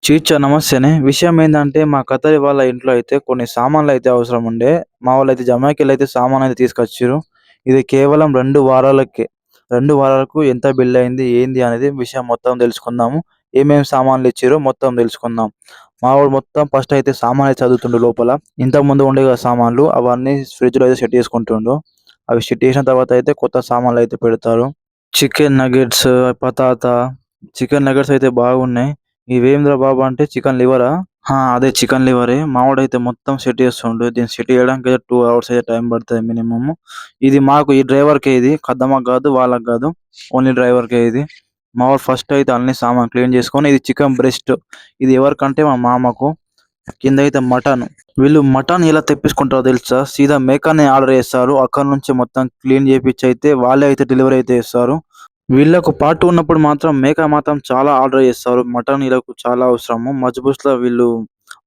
చీచ్చా నమస్తేనే. విషయం ఏందంటే మా కథరి వాళ్ళ ఇంట్లో అయితే కొన్ని సామాన్లయితే అవసరం ఉండే. మా వాళ్ళైతే జమాయికెళ్ళైతే సామానయితే తీసుకొచ్చిర్రు. ఇది కేవలం 2 వారాలకే. 2 వారాలకు ఎంత బిల్లయింది, ఏంది అనేది విషయం మొత్తం తెలుసుకుందాము. ఏమేమి సామాన్లిచ్చిర్రో మొత్తం తెలుసుకుందాం. మావోడు మొత్తం ఫస్ట్ అయితే సామానయితే చదువుతుండు లోపల. ఇంతకుముందు ఉండే కదా సామాన్లు అవన్నీ ఫ్రిడ్జ్‌లో అయితే సెట్ చేసుకుంటుండు. అవి సెట్ చేసిన తర్వాత అయితే కొత్త సామాన్లయితే పెడతారు. చికెన్ నగ్గెట్స్, పతాతా, చికెన్ నగ్గెట్స్ అయితే బాగున్నాయి. ఇవేందిరా బాబు అంటే చికెన్ లివరా? అదే చికెన్ లివరే. మావోడైతే మొత్తం సెట్ చేస్తుండు. దీన్ని సెట్ చేయడానికి 2 అవర్స్ అయితే టైం పడతది మినిమమ్. ఇది మాకు ఈ డ్రైవర్‌కే ఇది. ఖద్దమకు గాదు, వాళ్ళకి గాదు. ఓన్లీ డ్రైవర్‌కే ఇది. మావోడు ఫస్ట్ అయితే అన్ని సామాన్లు క్లీన్ చేసుకొని ఇది చికెన్ బ్రెస్ట్. ఇది ఎవరికంటే మా మామకు. కిందయితే మటన్. వీళ్ళు మటన్ ఎలా తెప్పించుకుంటారో తెలుసా? సీదా మేకనే ఆర్డర్ చేస్తారు. అక్కడి నుంచి మొత్తం క్లీన్ చేపిచ్చి అయితే వాళ్ళే అయితే డెలివరీ అయితే చేస్తారు. వీళ్ళకు పార్ట్ ఉన్నప్పుడు మాత్రం మేక మాత్రం చాలా ఆర్డర్ చేస్తారు. మటన్ ఈళ్ళకు చాలా అవసరము. మజ్బూస్‌లో వీళ్ళు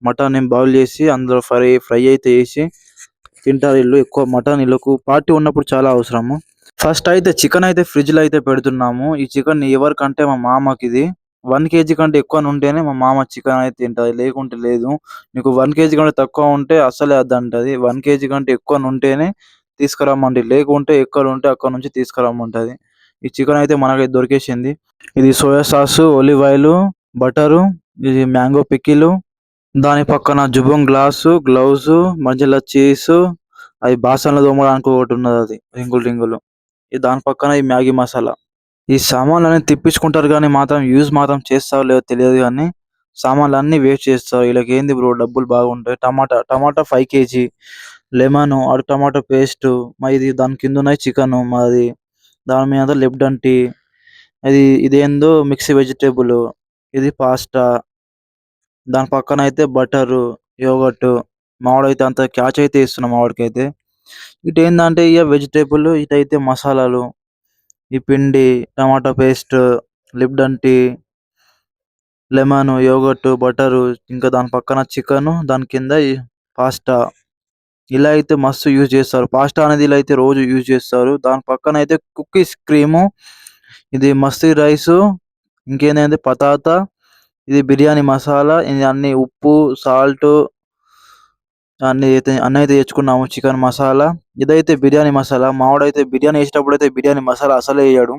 మటన్‌ని బాయిల్ చేసి అందులో ఫ్రై అయితే చేసి తింటారు ఈళ్ళు. ఎక్కువ మటన్ ఈళ్ళకు పార్టీ ఉన్నప్పుడు చాలా అవసరము. ఫస్ట్ అయితే చికెన్ అయితే ఫ్రిడ్జ్‌లో అయితే పెడుతున్నాము. ఈ చికెన్ ఎవరికంటే మా మామకిది. 1 కేజీ కంటే ఎక్కువ ఉంటేనే మా మామ చికెన్ అయితే తింటది. లేకుంటే లేదు. నీకు 1 కేజీ కంటే తక్కువ ఉంటే అస్సలే వద్దంటది. 1 కేజీ కంటే ఎక్కువ ఉంటేనే తీసుకురమ్మంటది. లేకుంటే ఎక్కడుంటే అక్కడి నుంచి తీసుకురమ్మంటది. ఈ చికెన్ అయితే మనకైతే దొరికేసింది. ఇది soya sauce, olive oil, butter, ఇది మ్యాంగో పికిలు, దాని పక్కన జుబోంగ్ గ్లాసు, గ్లౌజు, మధ్యలో చీసు, అది బాసన్లు తోమడానికి ఒకటున్నదది రింగులు. దాని పక్కన ఈ మ్యాగీ మసాలా. ఈ సామాన్లన్నీ తిప్పించుకుంటారు గానీ మాత్రం యూజ్ మాత్రం చేస్తారో లేదో తెలియదు గానీ, సామాన్లన్నీ వేస్ట్ చేస్తారు. ఈళ్ళకేంది బ్రో డబ్బులు బాగుంటాయి. టమాటా 5 కేజీ, లెమను, టమాటో పేస్టు, ఇది దాని కిందున్నయి చికెను మాది. దాని మీద లెబ్డన్ టీ. ఇదేందో మిక్స్ వెజిటబులు. ఇది పాస్టా. దాని పక్కనయితే బటరు, యోగర్టు. మావోడైతే అంత క్యాచ్ అయితే ఇస్తున్నా మావోడికైతే. ఇటేందంటే ఇగ వెజిటబుల్, ఇటైతే మసాలాలు, ఈ పిండి, టమాటా paste, Lipton tea, lemon, yogurt, butter, ఇంకా దాని పక్కన చికెను, దాని కింద ఈ పాస్టా. ఇలా అయితే మస్తు యూజ్ చేస్తారు. పాస్టా అనేది ఇలా అయితే రోజు యూజ్ చేస్తారు. దాని పక్కనయితే కుకీస్ క్రీము, ఇది మస్తీ రైసు, ఇంకేందంటే పతాతా, ఇది బిర్యానీ మసాలా, ఇది అన్నీ ఉప్పు, సాల్టు అన్నయితే తెచ్చుకున్నాము. చికెన్ మసాలా, ఇదైతే బిర్యానీ మసాలా. మావోడైతే బిర్యానీ ఏసేటప్పుడైతే బిర్యానీ మసాలా అసలే ఎయడు.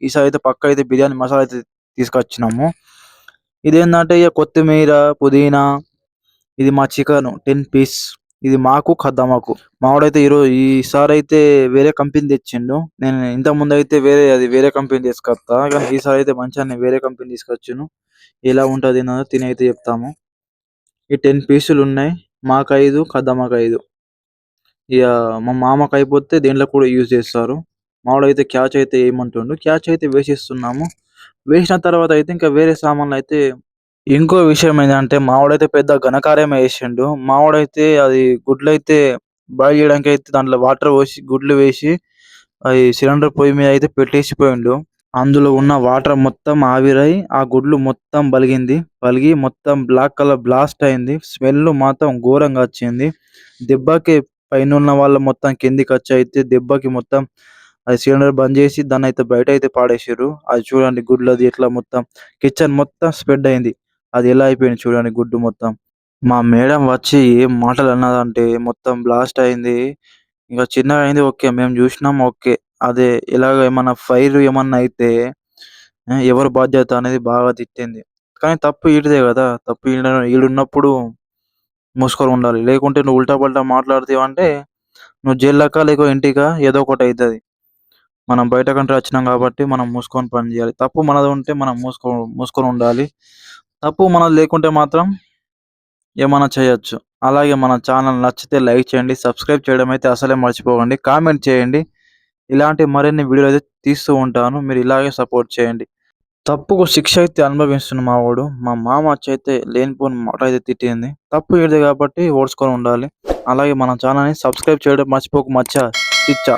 ఈసారి అయితే పక్కా అయితే బిర్యానీ మసాలా అయితే తీసుకొచ్చినాము. ఇదేందంటే ఇగ కొత్తిమీర, పుదీనా, ఇది మా చికెను 10 పీస్. ఇది మాకు, ఖద్దమ్మకు. మావోడైతే ఈసారైతే వేరే కంపెనీ తెచ్చిండు. నేను ఇంతకుముందయితే వేరే కంపెనీ తీసుకొత్తా. కానీ ఈసారైతే మంచిగానే వేరే కంపెనీ తీసుకొచ్చిండు. ఎలా ఉంటది ఏందో తినైతే చెప్తాము. ఈ 10 పీసులున్నాయి. మాకు 5, ఖద్దమ్మకు 5. ఇగ మా మామకయిపోతే దేంట్లో కూడా యూజ్ చేస్తారు. మావోడైతే క్యాచ్ అయితే ఎయమంటుండు. క్యాచ్ అయితే వేసేస్తున్నాము. వేసిన తర్వాత అయితే ఇంకా వేరే సామాన్లయితే ఇంకో విషయం ఏందంటే మావోడైతే పెద్ద ఘనకార్యమే చేసిండు. మావోడైతే అది గుడ్లయితే బాయిల్ చేయడానికైతే దాంట్లో వాటర్ పోసి గుడ్లు వేసి అది సిలిండర్ పొయ్యి మీద అయితే పెట్టేసిపోయిండు. అందులో ఉన్న వాటర్ మొత్తం ఆవిరై ఆ గుడ్లు మొత్తం పలిగి మొత్తం బ్లాక్ కలర్ బ్లాస్ట్ అయింది. స్మెల్ మాత్రం ఘోరంగా వచ్చింది. దెబ్బకి పైనున్న వాళ్ళు మొత్తం కిందికొచ్చి అయితే దెబ్బకి మొత్తం అది సిలిండర్ బంద్ చేసి దాన్నయితే బయటైతే పాడేసిర్రు. అది చూడండి గుడ్లది ఎట్లా మొత్తం కిచెన్ మొత్తం స్ప్రెడ్ అయింది. అది ఎలా అయిపోయింది చూడండి గుడ్డు మొత్తం. మా మేడం వచ్చి ఏం మాటలు అన్నదంటే మొత్తం బ్లాస్ట్ అయింది. ఇంక చిన్నగా అయింది ఓకే. మేము చూసినాం ఓకే. అదే ఇలాగ ఏమన్నా ఫైర్ ఏమన్నా అయితే ఎవరు బాధ్యత అనేది బాగా తిట్టింది. కానీ తప్పు ఈడిదే గదా! తప్పు ఈడున్నప్పుడు మూసుకొని ఉండాలి. లేకుంటే నువ్వు ఉల్టా పల్టా మాట్లాడితివంటే నువ్వు జైల్లోకా లేక ఇంటికా ఏదో ఒకటి అయితది. మనం బయట కంట్రీ వచ్చినాం కాబట్టి మనం మూసుకొని పని చేయాలి. తప్పు మనది ఉంటే మనం మూసుకొని ఉండాలి. తప్పు మనది లేకుంటే మాత్రం ఏమన్నా చేయొచ్చు. అలాగే మన ఛానల్ నచ్చితే లైక్ చేయండి. సబ్స్క్రైబ్ చేయడం అయితే అసలే మర్చిపోకండి. కామెంట్ చేయండి. ఇలాంటి మరిన్ని వీడియోలు అయితే తీస్తూ ఉంటాను. మీరు ఇలాగే సపోర్ట్ చేయండి. తప్పుకు శిక్ష అయితే అనుభవిస్తున్న మావోడు. మా మామ వచ్చైతే లేనిపోని మాట అయితే తిట్టింది. తప్పు ఈడిదే కాబట్టి ఓర్చుకొని ఉండాలి. అలాగే మన ఛానల్‌ని సబ్స్క్రైబ్ చేయడం మర్చిపోకు మచ్చా. చిచ్చా.